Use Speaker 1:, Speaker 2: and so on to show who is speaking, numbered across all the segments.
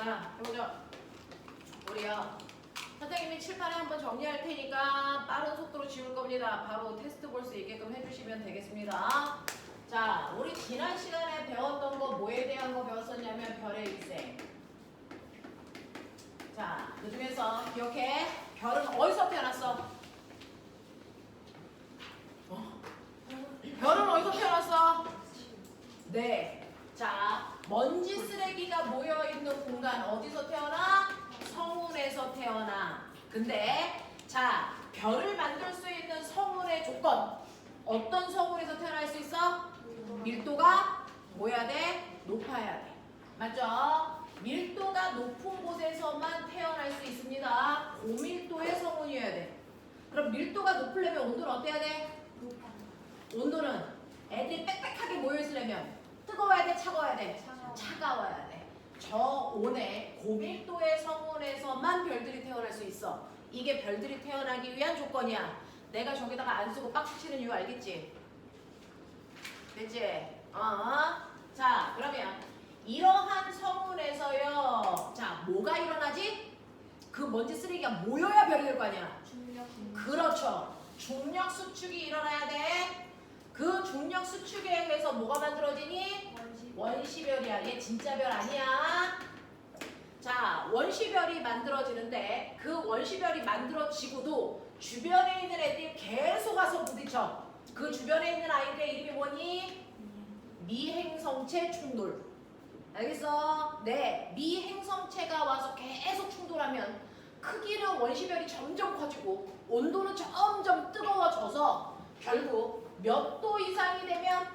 Speaker 1: 자, 해보죠. 우리요. 선생님이 칠판에 한번 정리할 테니까 빠른 속도로 지울 겁니다. 바로 테스트 볼 수 있게끔 해주시면 되겠습니다. 자, 우리 지난 시간에 배웠던 거 뭐에 대한 거 배웠었냐면 별의 일생. 자, 그 중에서 기억해. 별은 어디서 태어났어? 별은 어디서 태어났어? 네. 자, 먼지 쓰레기가 모여있는 공간 어디서 태어나? 성운에서 태어나. 근데 자, 별을 만들 수 있는 성운의 조건 어떤 성운에서 태어날 수 있어? 밀도가 뭐야 돼? 높아야 돼. 맞죠? 밀도가 높은 곳에서만 태어날 수 있습니다. 고밀도의 성운이어야 돼. 그럼 밀도가 높으려면 온도는 어때야 돼? 온도는 애들이 빽빽하게 모여있으려면 뜨거워야 돼? 차가워야 돼? 차가워야 돼. 저온의 고밀도의 성운에서만 별들이 태어날 수 있어. 이게 별들이 태어나기 위한 조건이야. 내가 저기다가 안 쓰고 빡 치는 이유 알겠지? 됐지? 자, 그러면 이러한 성운에서요. 자, 뭐가 일어나지? 그 먼지 쓰레기가 모여야 별이 될 거 아니야? 그렇죠. 중력 수축이 일어나야 돼. 그 중력 수축에 의해서 뭐가 만들어지니? 원시별이야. 얘 진짜 별 아니야. 자, 원시별이 만들어지는데 그 원시별이 만들어지고도 주변에 있는 애들이 계속 와서 부딪혀. 그 주변에 있는 아이들의 이름이 뭐니? 미행성체 충돌. 알겠어? 네, 미행성체가 와서 계속 충돌하면 크기는 원시별이 점점 커지고 온도는 점점 뜨거워져서 결국 몇 도 이상이 되면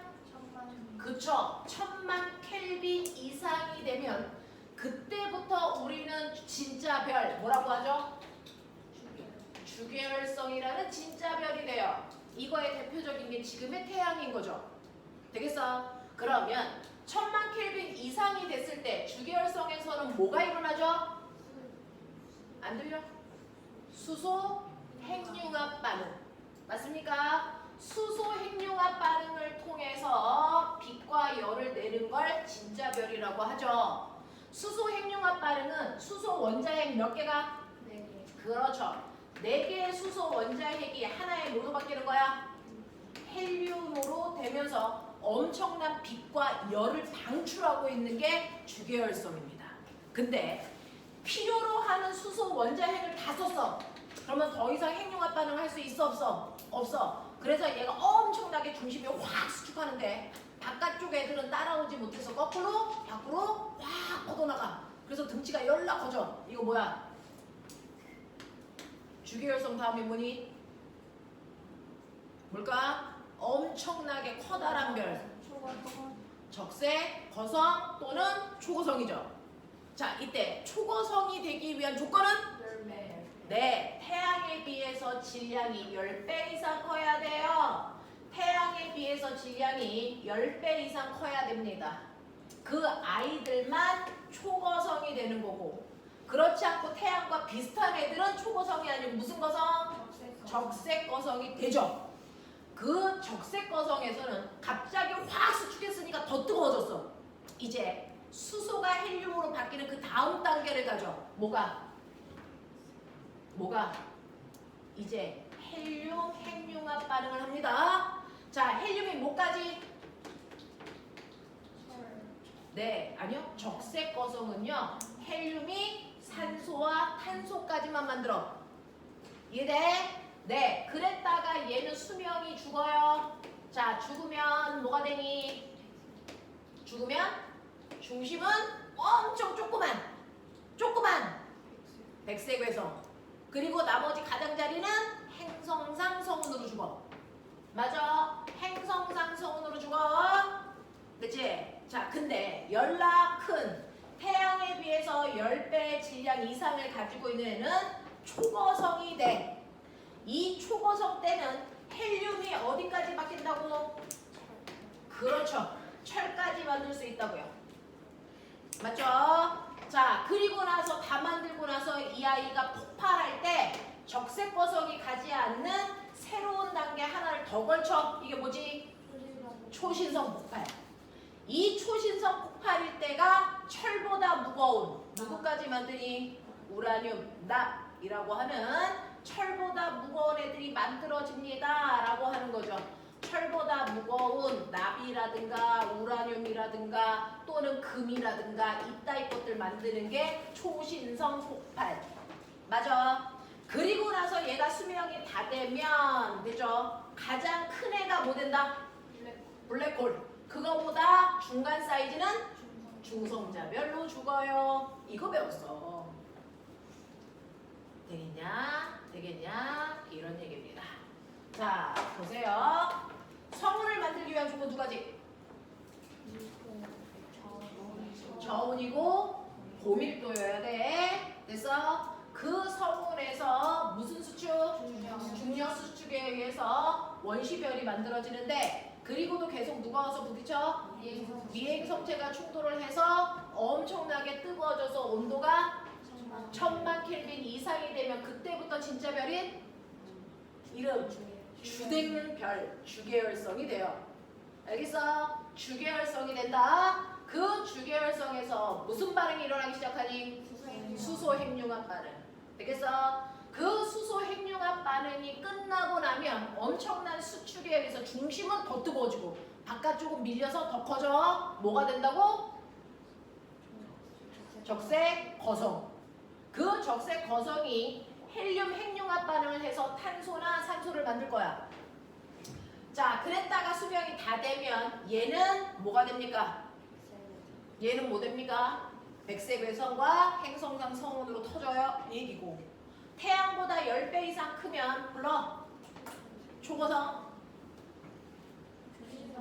Speaker 1: 그쵸? 1000만 켈빈 이상이 되면 그때부터 우리는 진짜 별 뭐라고 하죠? 주계열성이라는 진짜 별이 돼요. 이거의 대표적인 게 지금의 태양인 거죠. 되겠어? 그러면 1000만 켈빈 이상이 됐을 때 주계열성에서는 뭐가 일어나죠? 안 들려? 수소 핵융합 반응. 맞습니까? 수소 핵융합 반응을 통해서 빛과 열을 내는 걸 진짜 별이라고 하죠. 수소 핵융합 반응은 수소 원자핵 몇 개가? 4개. 그렇죠. 4개의 수소 원자핵이 하나의 뭐로 바뀌는 거야? 헬륨으로 되면서 엄청난 빛과 열을 방출하고 있는 게 주계열성입니다. 근데 필요로 하는 수소 원자핵을 다 썼어. 그러면 더 이상 핵융합 반응을 할 수 있어 없어? 없어. 그래서 얘가 엄청나게 중심이 확 수축하는데 바깥쪽 애들은 따라오지 못해서 거꾸로 밖으로 확 뻗어나가. 그래서 등치가 열나 커져. 이거 뭐야? 주계열성 다음에 뭐니? 뭘까? 엄청나게 커다란 별. 적색, 거성 또는 초고성이죠. 자, 이때 초고성이 되기 위한 조건은? 네, 태양에 비해서 질량이 10배 이상 커야 돼요. 태양에 비해서 질량이 10배 이상 커야 됩니다. 그 아이들만 초고성이 되는 거고, 그렇지 않고 태양과 비슷한 애들은 초고성이 아니고 무슨 거성? 적색거성이 되죠. 그 적색거성에서는 갑자기 확 수축했으니까 더 뜨거워졌어. 이제 수소가 헬륨으로 바뀌는 그 다음 단계를 가죠. 뭐가? 이제 헬륨 핵융합 반응을 합니다. 자, 헬륨이 뭐까지? 네, 아니요. 적색거성은요. 헬륨이 산소와 탄소까지만 만들어. 이해돼? 네, 그랬다가 얘는 수명이 죽어요. 자, 죽으면 뭐가 되니? 죽으면 중심은 엄청 조그만 백색외성. 그리고 나머지 가장자리는 행성상 성운으로 죽어. 맞아. 행성상 성운으로 죽어. 그치? 자, 근데 열나 큰 태양에 비해서 10배 질량 이상을 가지고 있는 애는 초고성이 돼. 이 초고성 때는 헬륨이 어디까지 바뀐다고? 그렇죠. 철까지 만들 수 있다고요. 맞죠? 자, 그리고 나서 다 만들고 나서 이 아이가 폭발할 때 적색거성이 가지 않는 새로운 단계 하나를 더 걸쳐. 이게 뭐지? 초신성 폭발. 이 초신성 폭발일 때가 철보다 무거운 누구까지 만드니? 우라늄, 납이라고 하는 철보다 무거운 애들이 만들어집니다 라고 하는 거죠. 철보다 무거운 납이라든가 우라늄이라든가 또는 금이라든가 이따위 것들 만드는 게 초신성 폭발. 맞아. 그리고 나서 얘가 수명이 다 되면 되죠. 가장 큰 애가 뭐 된다? 블랙홀. 그거보다 중간 사이즈는 중성자별로 죽어요. 이거 배웠어. 되겠냐? 되겠냐? 이런 얘기입니다. 자, 보세요. 성운을 만들기 위한 조건 두 가지. 저온이고 고밀도여야 돼. 됐어? 그 성운에서 무슨 수축? 중력 수축에 의해서 원시별이 만들어지는데 그리고도 계속 누가 와서 부딪혀? 미행 성체가 충돌을 해서 엄청나게 뜨거워져서 온도가 1000만 켈빈 이상이 되면 그때부터 진짜 별인 이름 주댕는 별, 주계열성이 돼요. 알겠어? 주계열성이 된다. 그 주계열성에서 무슨 반응이 일어나기 시작하니? 수소 핵융합 반응. 되겠어? 그 수소 핵융합 반응이 끝나고 나면 엄청난 수축에 의해서 중심은 더 뜨거워지고 바깥쪽은 밀려서 더 커져. 뭐가 된다고? 적색 거성. 그 적색 거성이 헬륨 핵융합 반응을 해서 탄소나 산소를 만들 거야. 자, 그랬다가 수명이 다 되면 얘는 뭐가 됩니까? 얘는 뭐 됩니까? 백색 외성과 행성상 성운으로 터져요. 얘기고. 태양보다 10배 이상 크면 불러. 초고성,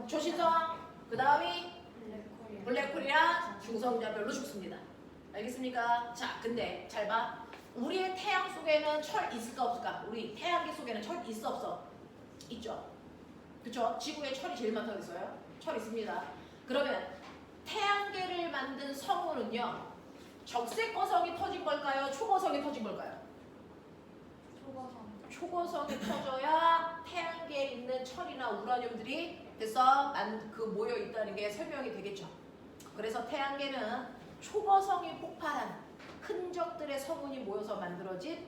Speaker 1: 초신성, 그 다음이 블랙홀이랑 중성자별로 죽습니다. 알겠습니까? 자, 근데 잘 봐. 우리의 태양 속에는 철 있을까 없을까? 우리 태양계 속에는 철 있어 없어? 있죠. 그쵸? 지구에 철이 제일 많다고 했어요. 철 있습니다. 그러면 태양계를 만든 성운은요, 적색 거성이 터진 걸까요? 초거성이 터진 걸까요? 초거성이 터져야 태양계에 있는 철이나 우라늄들이 됐어? 모여 있다는 게 설명이 되겠죠. 그래서 태양계는 초거성이 폭발한 흔적들의 성운이 모여서 만들어진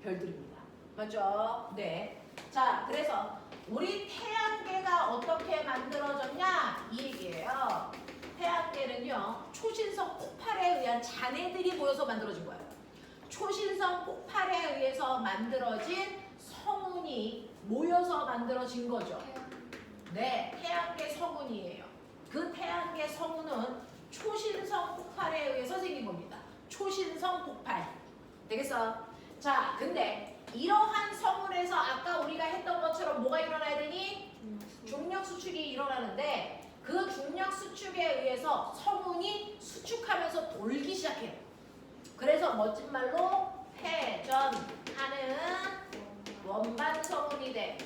Speaker 1: 별들입니다. 맞죠? 네. 자, 그래서 우리 태양계가 어떻게 만들어졌냐? 이 얘기예요. 태양계는요, 초신성 폭발에 의한 잔해들이 모여서 만들어진 거예요. 초신성 폭발에 의해서 만들어진 성운이 모여서 만들어진 거죠. 네, 태양계 성운이에요. 그 태양계 성운은 초신성 폭발에 의해서 생긴 겁니다. 초신성 폭발. 되겠어? 자, 근데 이러한 성운에서 아까 우리가 했던 것처럼 뭐가 일어나야 되니? 중력 수축이 일어나는데 그 중력 수축에 의해서 성운이 수축하면서 돌기 시작해요. 그래서 멋진 말로 회전하는 원반 성운이 돼.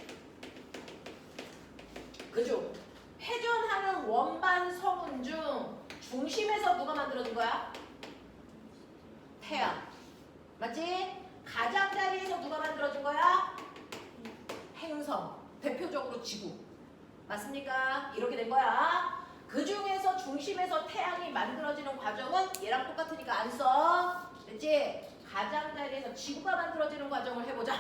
Speaker 1: 그죠? 회전하는 원반 성운 중 중심에서 누가 만들어진 거야? 태양. 맞지? 가장자리에서 누가 만들어진 거야? 행성. 대표적으로 지구. 맞습니까? 이렇게 된 거야. 그 중에서 중심에서 태양이 만들어지는 과정은 얘랑 똑같으니까 안 써. 됐지? 가장자리에서 지구가 만들어지는 과정을 해보자.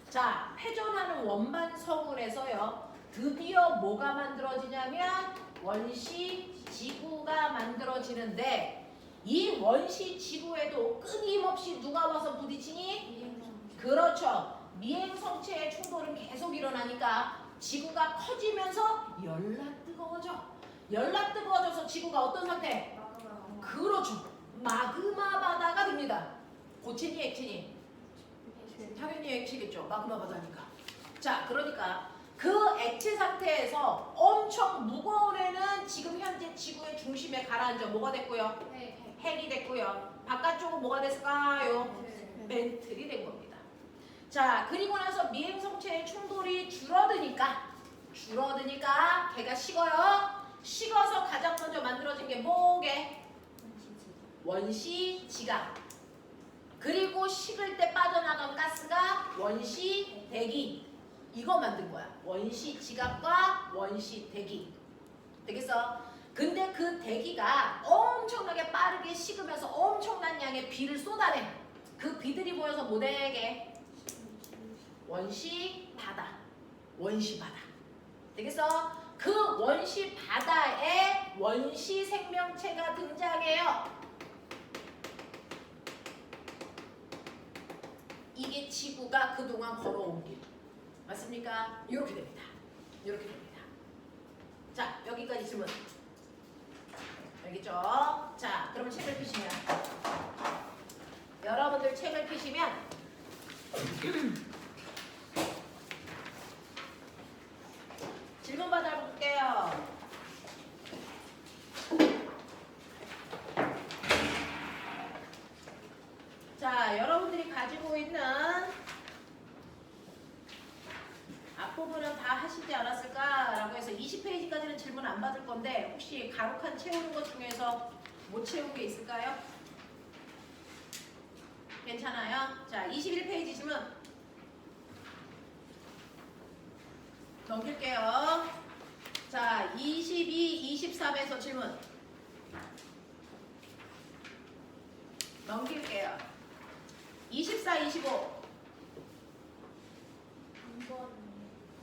Speaker 1: 자, 회전하는 원반 성운에서요, 드디어 뭐가 만들어지냐면 원시 지구가 만들어지는데 이 원시 지구에도 끊임없이 누가 와서 부딪히니? 그렇죠. 미행성체의 충돌은 계속 일어나니까 지구가 커지면서 열나 뜨거워져. 열나 뜨거워져서 지구가 어떤 상태? 그렇죠. 마그마 바다가 됩니다. 고체니 액체니? 당연히 액체겠죠. 마그마 바다니까. 자, 그러니까 그 액체 상태에서 엄청 무거운 애는 지금 현재 지구의 중심에 가라앉아 뭐가 됐고요? 핵이 됐고요. 바깥쪽은 뭐가 됐을까요? 멘틀이 된 겁니다. 자, 그리고 나서 미행성체의 충돌이 줄어드니까 걔가 식어요. 식어서 가장 먼저 만들어진 게 뭐게? 원시지각. 그리고 식을 때 빠져나간 가스가 원시대기. 이거 만든 거야. 원시지각과 원시대기. 되겠어? 근데 그 대기가 엄청나게 빠르게 식으면서 엄청난 양의 비를 쏟아내. 그 비들이 모여서 뭐 되게? 원시 바다. 원시 바다. 되겠어? 그 원시 바다에 원시 생명체가 등장해요. 이게 지구가 그동안 걸어온 길. 맞습니까? 이렇게 됩니다. 이렇게 됩니다. 자, 여기까지 질문. 알겠죠? 자, 그러면 책을 펴시면 여러분들 책을 펴시면 질문 받아볼게요. 자, 여러분들이 가지고 있는 앞부분은 다 하시지 않았을까라고 해서 20페이지까지는 질문 안 받을 건데 혹시 가로칸 채우는 것 중에서 못 채운 게 있을까요? 괜찮아요? 자, 21페이지 질문 넘길게요. 자, 22, 23에서 질문 넘길게요. 24, 25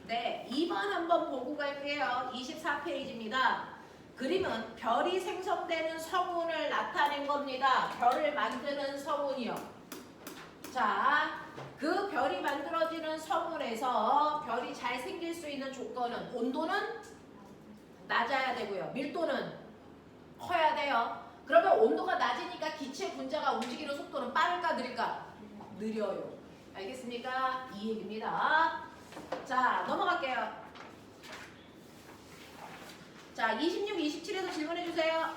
Speaker 1: 네, 2번 한번 보고 갈게요. 24페이지입니다. 그림은 별이 생성되는 성운을 나타낸 겁니다. 별을 만드는 성운이요. 자, 그 별이 만들어지는 성운에서 별이 잘 생길 수 있는 조건은 온도는 낮아야 되고요. 밀도는 커야 돼요. 그러면 온도가 낮으니까 기체 분자가 움직이는 속도는 빠를까 느릴까? 느려요. 알겠습니까? 이 얘기입니다. 자, 넘어갈게요. 자, 26, 27에서 질문해 주세요.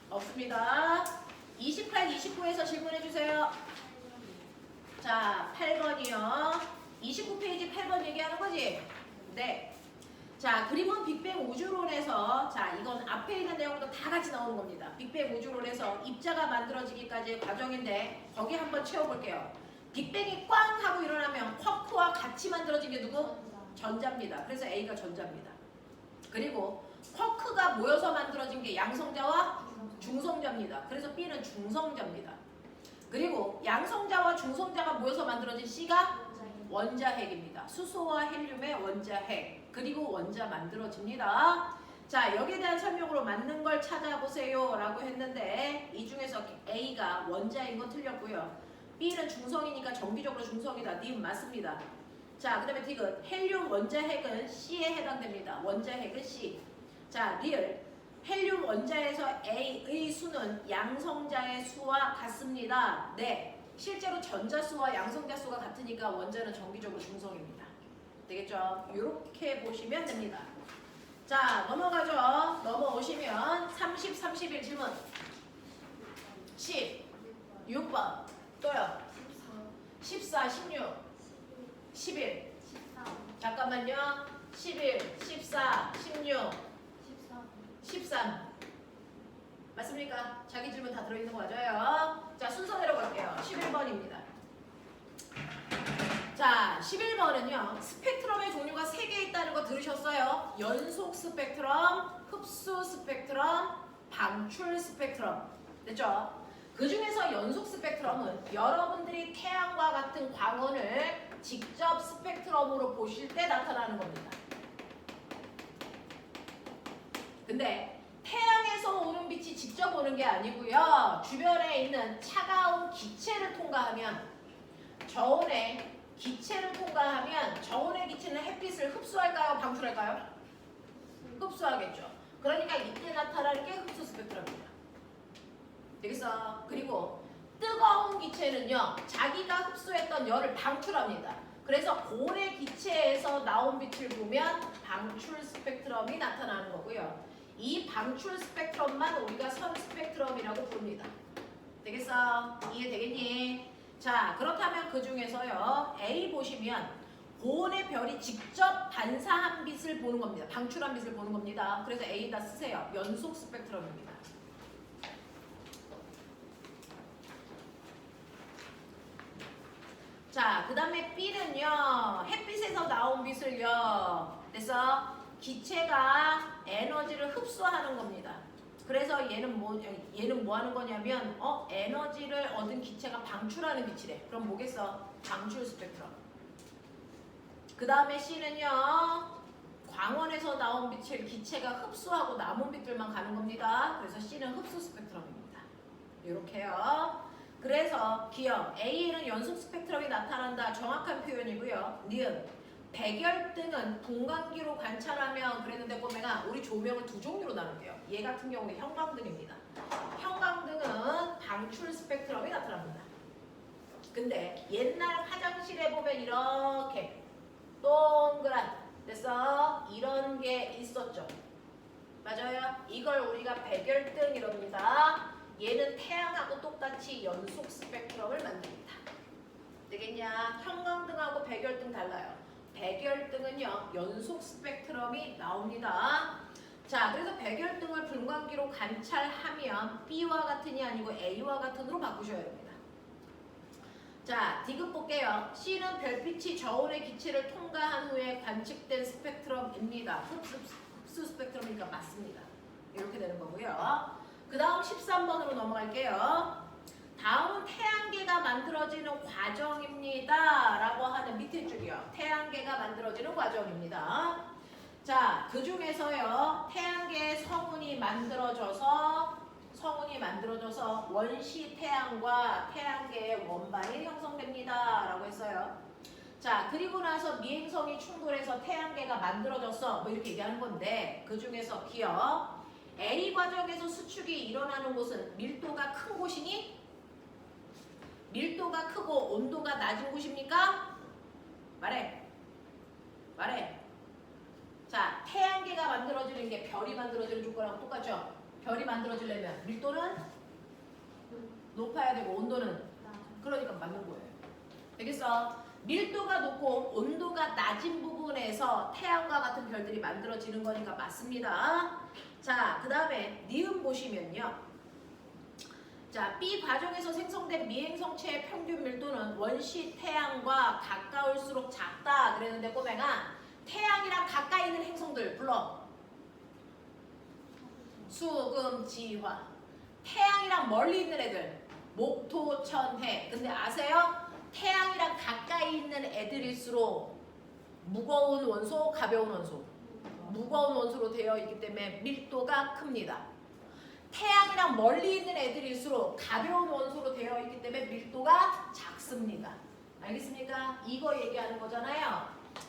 Speaker 1: 없습니다. 28, 29에서 질문해 주세요. 자, 8번이요. 29페이지 8번 얘기하는 거지? 네. 자, 그림은 빅뱅 우주론에서, 자, 이건 앞에 있는 내용도 다 같이 나오는 겁니다. 빅뱅 우주론에서 입자가 만들어지기까지의 과정인데 거기 한번 채워볼게요. 빅뱅이 꽝 하고 일어나면 쿼크와 같이 만들어진 게 누구? 전자입니다. 그래서 A가 전자입니다. 그리고 쿼크가 모여서 만들어진 게 양성자와 중성자입니다. 그래서 B는 중성자입니다. 그리고 양성자와 중성자가 모여서 만들어진 C가 원자핵입니다. 수소와 헬륨의 원자핵. 그리고 원자 만들어집니다. 자, 여기에 대한 설명으로 맞는 걸 찾아보세요 라고 했는데 이 중에서 A가 원자인 건 틀렸고요. B는 중성이니까 정기적으로 중성이다. 님 맞습니다. 자, 그 다음에 디귿. 헬륨 원자핵은 C에 해당됩니다. 원자핵은 C. 자, 리을. 헬륨 원자에서 A의 수는 양성자의 수와 같습니다. 네. 실제로 전자수와 양성자수가 같으니까 원자는 정기적으로 중성입니다. 되겠죠? 이렇게 보시면 됩니다. 자, 넘어가죠. 넘어오시면 30, 31 질문. 10, 6번. 또요. 14, 16, 11. 잠깐만요. 11, 14, 16, 13. 맞습니까? 자기 질문 다 들어있는 거 맞아요? 자, 순서 내려갈게요. 11번입니다. 자, 11번은요. 스펙트럼의 종류가 3개 있다는 거 들으셨어요? 연속 스펙트럼, 흡수 스펙트럼, 방출 스펙트럼. 됐죠? 그 중에서 연속 스펙트럼은 여러분들이 태양과 같은 광원을 직접 스펙트럼으로 보실 때 나타나는 겁니다. 근데 태양에서 오는 빛이 직접 오는 게 아니고요. 주변에 있는 차가운 기체를 통과하면 저온의 기체를 통과하면 저온의 기체는 햇빛을 흡수할까요? 방출할까요? 흡수하겠죠. 그러니까 이때 나타나는 게 흡수 스펙트럼입니다. 되겠어? 그리고 뜨거운 기체는요. 자기가 흡수했던 열을 방출합니다. 그래서 고래 기체에서 나온 빛을 보면 방출 스펙트럼이 나타나는 거고요. 이 방출 스펙트럼만 우리가 선 스펙트럼이라고 부릅니다. 되겠어? 이해되겠니? 자, 그렇다면 그 중에서요. A 보시면 고온의 별이 직접 반사한 빛을 보는 겁니다. 방출한 빛을 보는 겁니다. 그래서 A다 쓰세요. 연속 스펙트럼입니다. 자, 그 다음에 B는요. 햇빛에서 나온 빛을요. 그래서 기체가 에너지를 흡수하는 겁니다. 그래서 얘는 뭐 하는 거냐면 에너지를 얻은 기체가 방출하는 빛이래. 그럼 뭐겠어? 방출 스펙트럼. 그 다음에 C는요. 광원에서 나온 빛을 기체가 흡수하고 남은 빛들만 가는 겁니다. 그래서 C는 흡수 스펙트럼입니다. 이렇게요. 그래서 기억 A에는 연속 스펙트럼이 나타난다. 정확한 표현이고요. 니은 백열등은 분광기로 관찰하면 그랬는데 꼬맹아 우리 조명을 두 종류로 나눌게요. 얘 같은 경우는 형광등입니다. 형광등은 방출 스펙트럼이 나타납니다. 근데 옛날 화장실에 보면 이렇게 동그란 됐어? 이런 게 있었죠. 맞아요? 이걸 우리가 백열등 이럽니다. 얘는 태양하고 똑같이 연속 스펙트럼을 만듭니다. 되겠냐? 형광등하고 백열등 달라요. 백열등은요 연속 스펙트럼이 나옵니다. 자, 그래서 백열등을 분광기로 관찰하면 B와 같은이 아니고 A와 같은으로 바꾸셔야 됩니다. 자, 디귿 볼게요. C는 별빛이 저온의 기체를 통과한 후에 관측된 스펙트럼입니다. 흡수 스펙트럼이니까 맞습니다. 이렇게 되는 거고요. 그 다음 13번으로 넘어갈게요. 다음은 태양계가 만들어지는 과정입니다. 라고 하는 밑에 줄이요. 태양계가 만들어지는 과정입니다. 자, 그 중에서요. 태양계의 성운이 만들어져서 원시 태양과 태양계의 원반이 형성됩니다. 라고 했어요. 자, 그리고 나서 미행성이 충돌해서 태양계가 만들어졌어. 뭐 이렇게 얘기하는 건데 그 중에서 기억 A 과정에서 수축이 일어나는 곳은 밀도가 큰 곳이니? 밀도가 크고 온도가 낮은 곳입니까? 말해. 자, 태양계가 만들어지는 게 별이 만들어지는 조건하고 똑같죠? 별이 만들어지려면 밀도는 높아야 되고 온도는 그러니까 맞는 거예요. 되겠어? 밀도가 높고 온도가 낮은 부분에서 태양과 같은 별들이 만들어지는 거니까 맞습니다. 자, 그 다음에 니은 보시면요. 자, B 과정에서 생성된 미행성체의 평균 밀도는 원시 태양과 가까울수록 작다. 그랬는데 꼬맹아 태양이랑 가까이 있는 행성들 불러. 수금지화. 태양이랑 멀리 있는 애들 목토천해. 근데 아세요? 태양이랑 가까이 있는 애들일수록 무거운 원소, 가벼운 원소. 무거운 원소로 되어 있기 때문에 밀도가 큽니다. 태양이랑 멀리 있는 애들일수록 가벼운 원소로 되어 있기 때문에 밀도가 작습니다. 알겠습니까? 이거 얘기하는 거잖아요.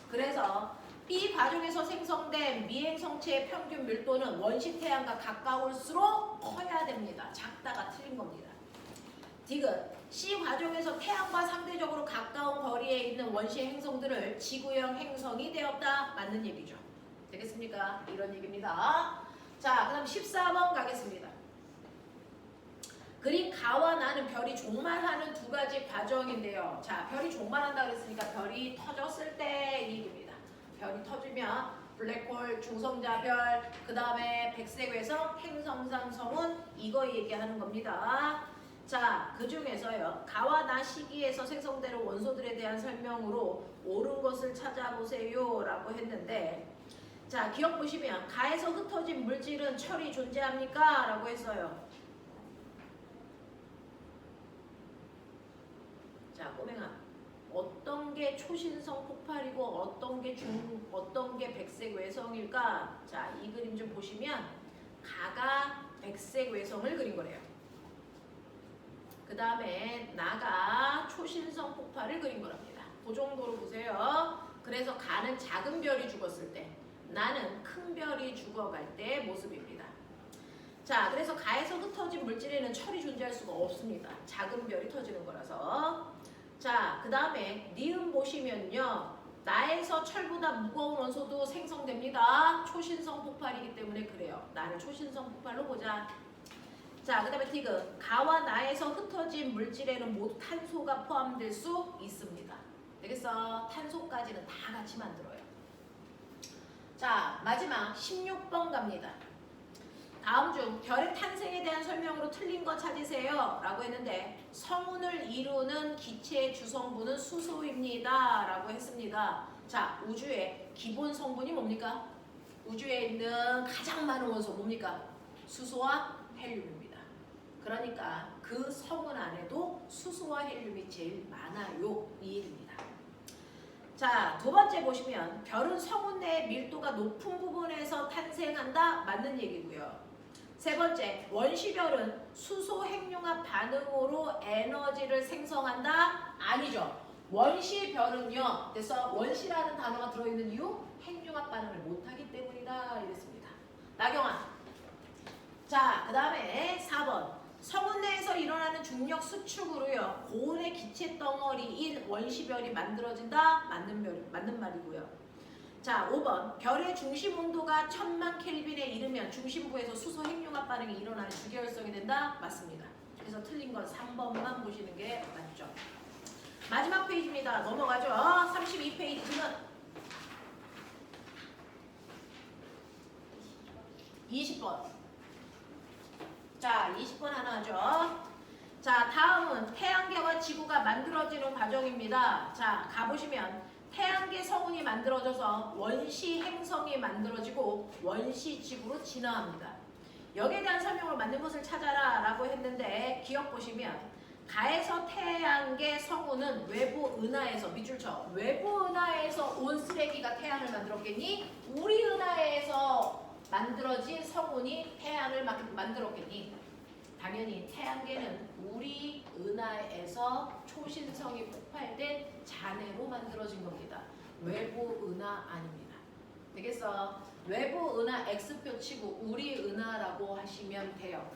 Speaker 1: 그래서 B 과정에서 생성된 미행성체의 평균 밀도는 원시 태양과 가까울수록 커야 됩니다. 작다가 틀린 겁니다. 디귿 C 과정에서 태양과 상대적으로 가까운 거리에 있는 원시 행성들을 지구형 행성이 되었다. 맞는 얘기죠. 되겠습니까? 이런 얘기입니다. 자, 그 다음 14번 가겠습니다. 그림 가와 나는 별이 종말하는 두 가지 과정인데요. 자, 별이 종말한다 그랬으니까 별이 터졌을 때 이 얘기입니다. 별이 터지면 블랙홀, 중성자별, 그 다음에 백색외성, 행성상 성운 이거 얘기하는 겁니다. 자, 그 중에서요. 가와 나 시기에서 생성되는 원소들에 대한 설명으로 옳은 것을 찾아보세요 라고 했는데 자, 기억 보시면 가에서 흩어진 물질은 철이 존재합니까? 라고 했어요. 자, 꼬맹아. 어떤 게 초신성 폭발이고 어떤 게 백색 외성일까? 자, 이 그림 좀 보시면 가가 백색 외성을 그린 거래요. 그 다음에 나가 초신성 폭발을 그린 거랍니다. 그 정도로 보세요. 그래서 가는 작은 별이 죽었을 때 나는 큰 별이 죽어갈 때 모습입니다. 자, 그래서 가에서 흩어진 물질에는 철이 존재할 수가 없습니다. 작은 별이 터지는 거라서. 자, 그 다음에 니은 보시면요. 나에서 철보다 무거운 원소도 생성됩니다. 초신성 폭발이기 때문에 그래요. 나를 초신성 폭발로 보자. 자, 그 다음에 디귿 가와 나에서 흩어진 물질에는 모두 탄소가 포함될 수 있습니다. 되겠어? 탄소까지는 다 같이 만들어요. 자, 마지막 16번 갑니다. 다음 중 별의 탄생에 대한 설명으로 틀린 거 찾으세요 라고 했는데 성운을 이루는 기체의 주성분은 수소입니다 라고 했습니다. 자, 우주의 기본 성분이 뭡니까? 우주에 있는 가장 많은 원소 뭡니까? 수소와 헬륨입니다. 그러니까 그 성운 안에도 수소와 헬륨이 제일 많아요. 이 얘기입니다. 자, 두 번째 보시면 별은 성운 내 밀도가 높은 부분에서 탄생한다. 맞는 얘기고요. 세 번째, 원시별은 수소 핵융합 반응으로 에너지를 생성한다. 아니죠. 원시별은요. 그래서 원시라는 단어가 들어있는 이유 핵융합 반응을 못하기 때문이다. 이랬습니다. 나경아. 자, 그 다음에 4번. 성운 내에서 일어나는 중력 수축으로요. 고온의 기체 덩어리인 원시별이 만들어진다. 맞는 말이고요. 자, 5번. 별의 중심 온도가 1000만 켈빈에 이르면 중심부에서 수소 핵융합 반응이 일어나는 주기혈성이 된다. 맞습니다. 그래서 틀린 건 3번만 보시는 게 맞죠. 마지막 페이지입니다. 넘어가죠. 32페이지 지금 20번. 자, 20번 하나 하죠. 자, 다음은 태양계와 지구가 만들어지는 과정입니다. 자, 가보시면 태양계 성운이 만들어져서 원시 행성이 만들어지고 원시 지구로 진화합니다. 여기에 대한 설명으로 맞는 것을 찾아라 라고 했는데 기억 보시면 가에서 태양계 성운은 외부 은하에서 밑줄 쳐 외부 은하에서 온 쓰레기가 태양을 만들었겠니? 우리 은하에서 만들어진 성운이 태양을 만들었겠니? 당연히 태양계는 우리 은하에서 초신성이 폭발된 잔해로 만들어진 겁니다. 외부 은하 아닙니다. 되겠어? 외부 은하 X표 치고 우리 은하라고 하시면 돼요.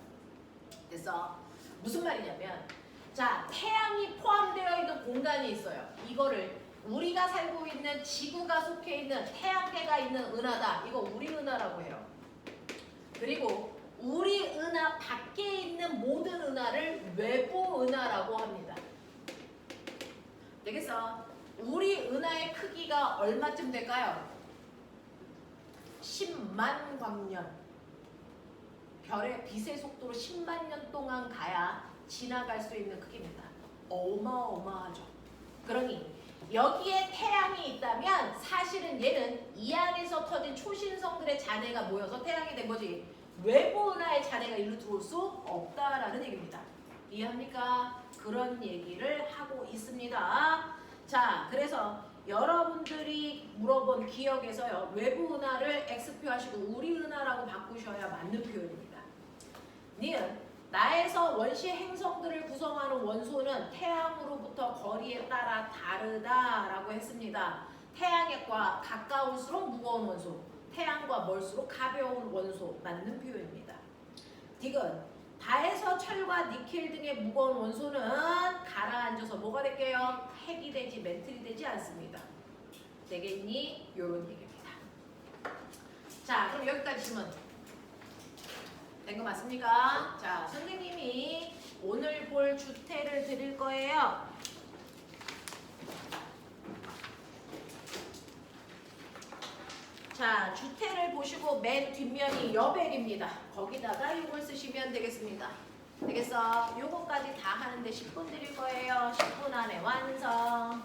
Speaker 1: 그래서 무슨 말이냐면 자, 태양이 포함되어 있는 공간이 있어요. 이거를 우리가 살고 있는 지구가 속해 있는 태양계가 있는 은하다. 이거 우리 은하라고 해요. 그리고 우리 은하 밖에 있는 모든 은하를 외부 은하라고 합니다. 되겠어? 우리 은하의 크기가 얼마쯤 될까요? 10만 광년. 별의 빛의 속도로 10만 년 동안 가야 지나갈 수 있는 크기입니다. 어마어마하죠. 그러니 여기에 태양이 있다면 사실은 얘는 이 안에서 터진 초신성들의 잔해가 모여서 태양이 된 거지 외부 은하의 잔해가 일로 들어올 수 없다라는 얘기입니다. 이해합니까? 그런 얘기를 하고 있습니다. 자, 그래서 여러분들이 물어본 기억에서요. 외부 은하를 X표 하시고 우리 은하라고 바꾸셔야 맞는 표현입니다. 니은 나에서 원시 행성들을 구성하는 원소는 태양으로부터 거리에 따라 다르다라고 했습니다. 태양과 가까울수록 무거운 원소, 태양과 멀수록 가벼운 원소 맞는 표현입니다. 딕은 다에서 철과 니켈 등의 무거운 원소는 가라앉아서 뭐가 될게요? 핵이 되지 멘틀이 되지 않습니다. 되겠니? 요런 얘기입니다. 자, 그럼 여기까지 질문 된 거 맞습니까? 자, 선생님이 오늘 볼 주태를 드릴 거예요. 자, 주태를 보시고 맨 뒷면이 여백입니다. 거기다가 이걸 쓰시면 되겠습니다. 되겠어? 요거까지 다 하는데 10분 드릴 거예요. 10분 안에 완성.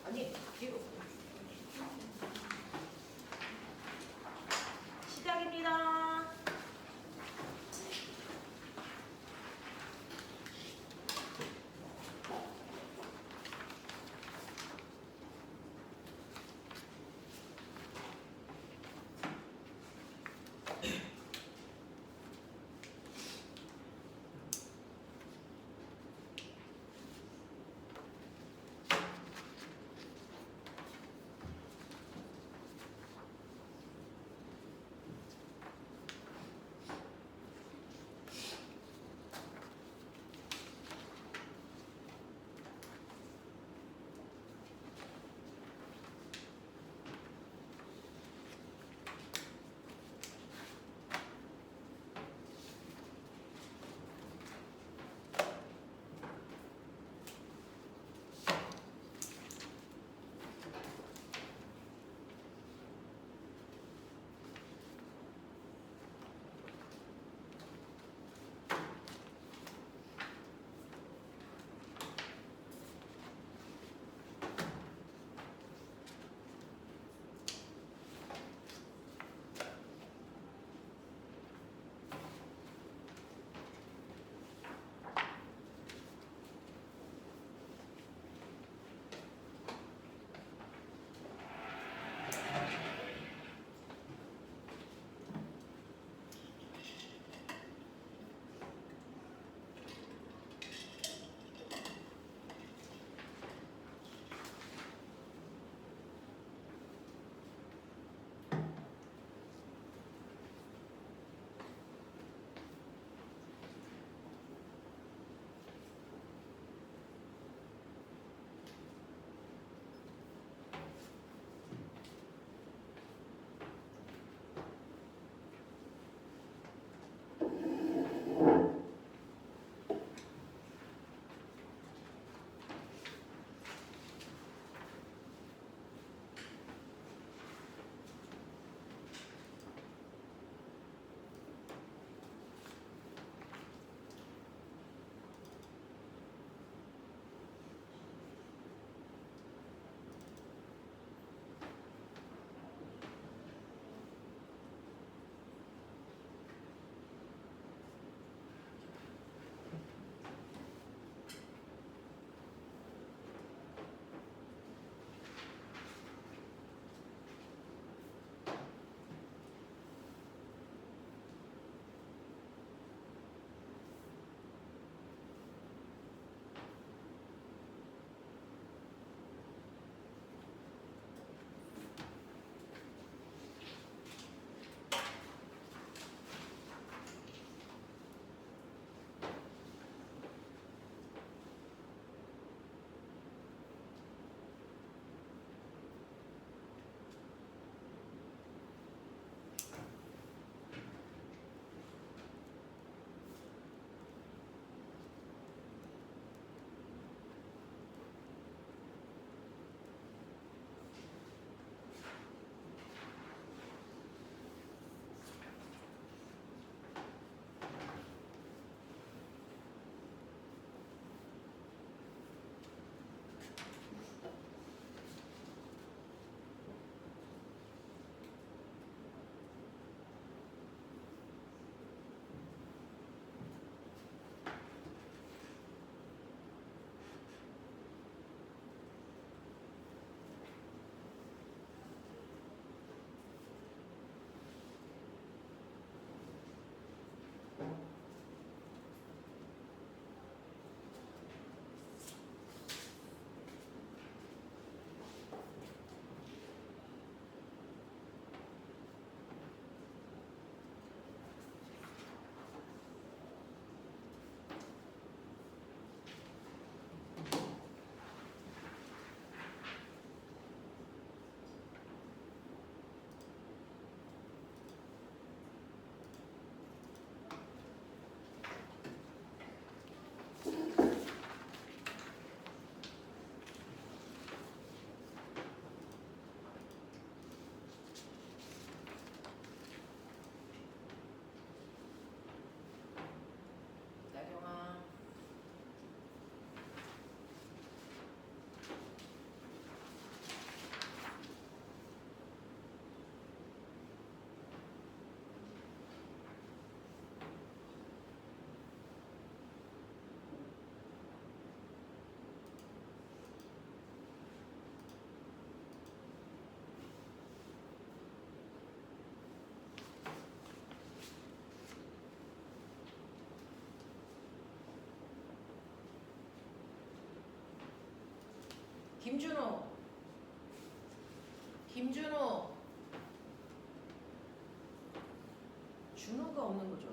Speaker 1: 아니, 뒤로. 시작입니다. 김준호. 김준호. 준호가 없는 거죠.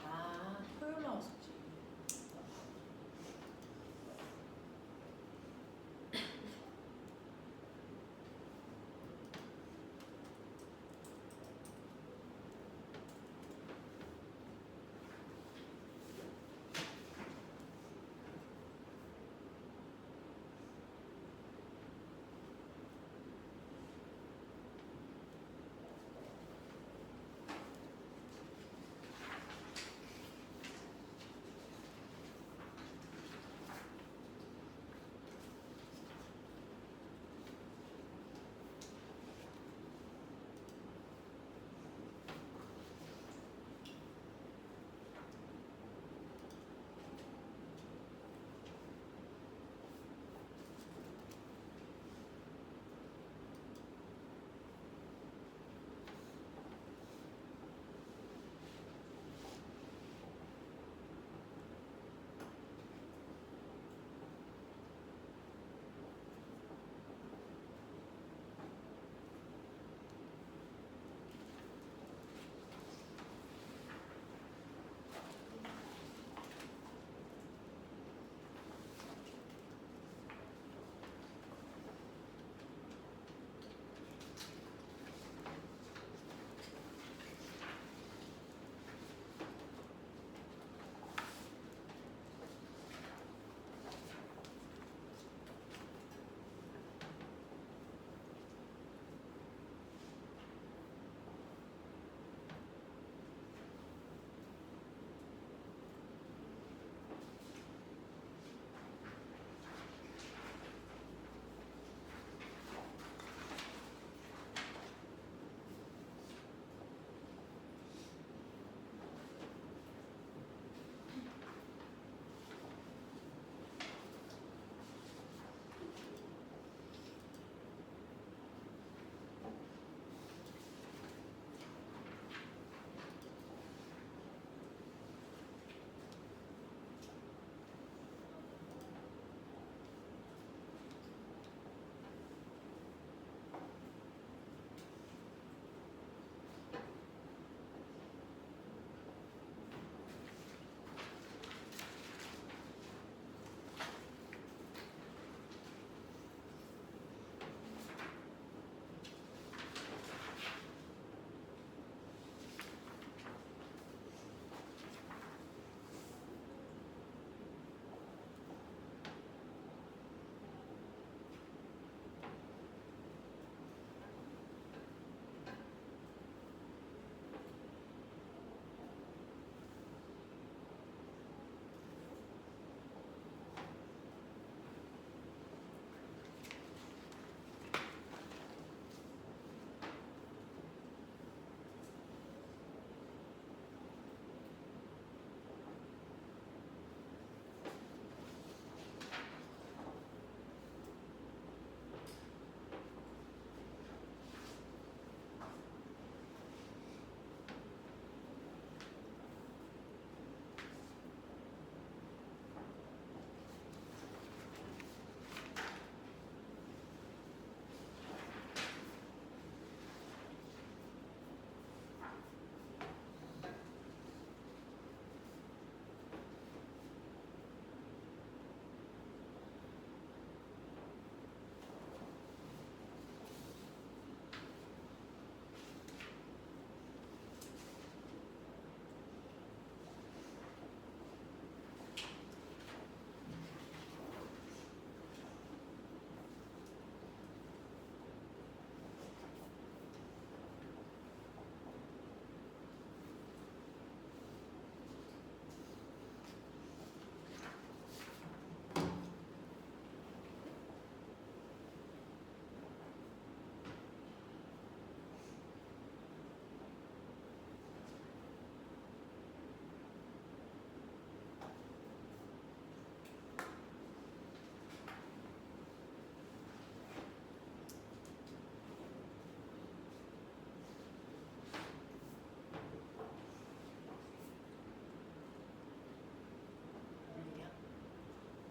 Speaker 1: 아, 토요일만 왔었지.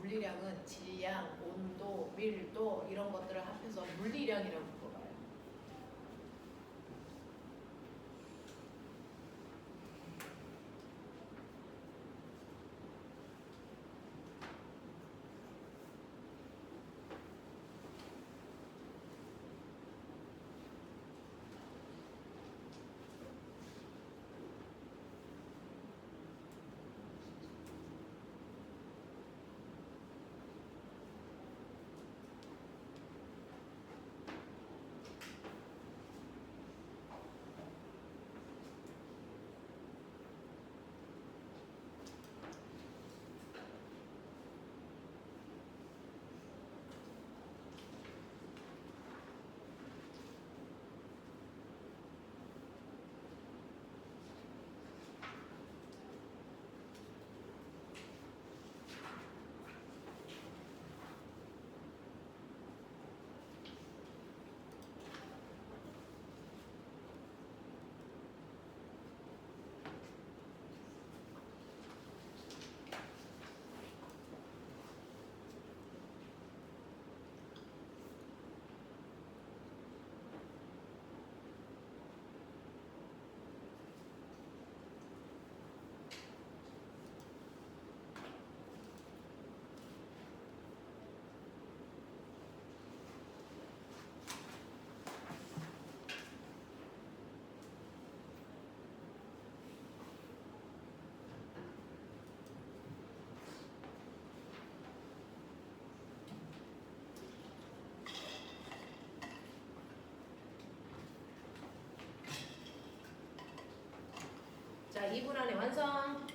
Speaker 1: 물리량은 질량, 온도, 밀도 이런 것들을 합해서 물리량이라고 불러요. 자, 2분 안에 완성.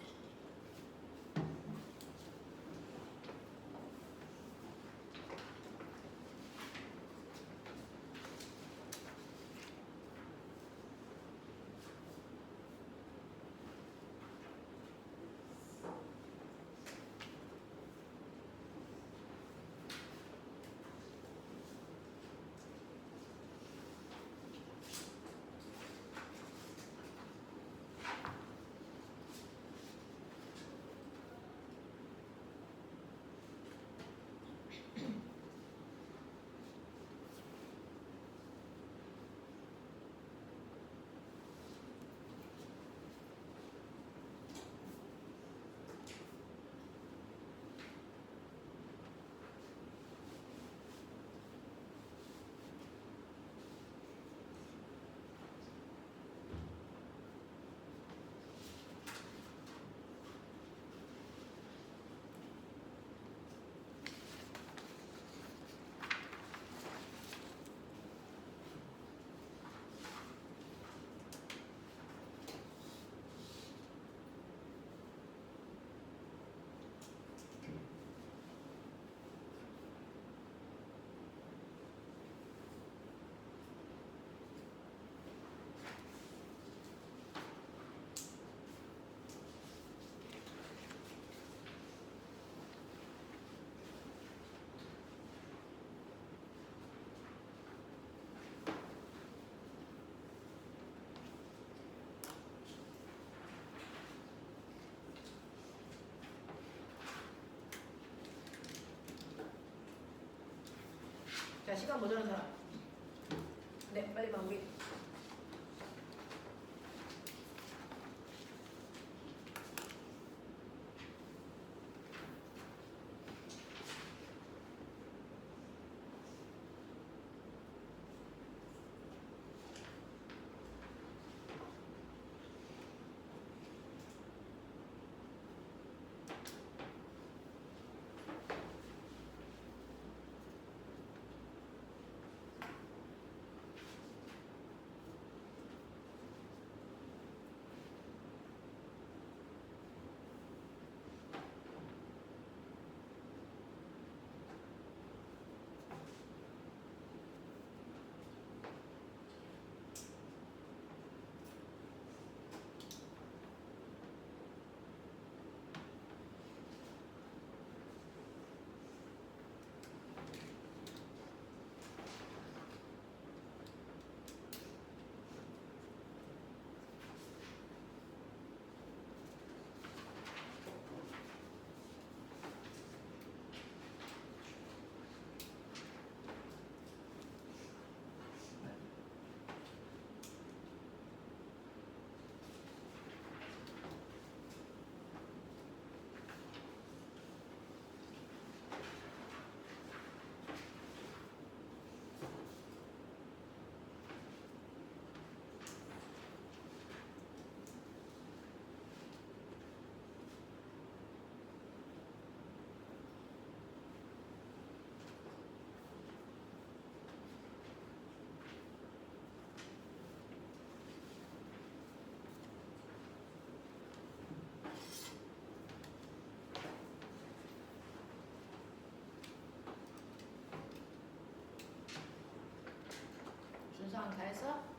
Speaker 1: 자, 시간 모자란 사람. 네, 빨리 마무리. 다 했어?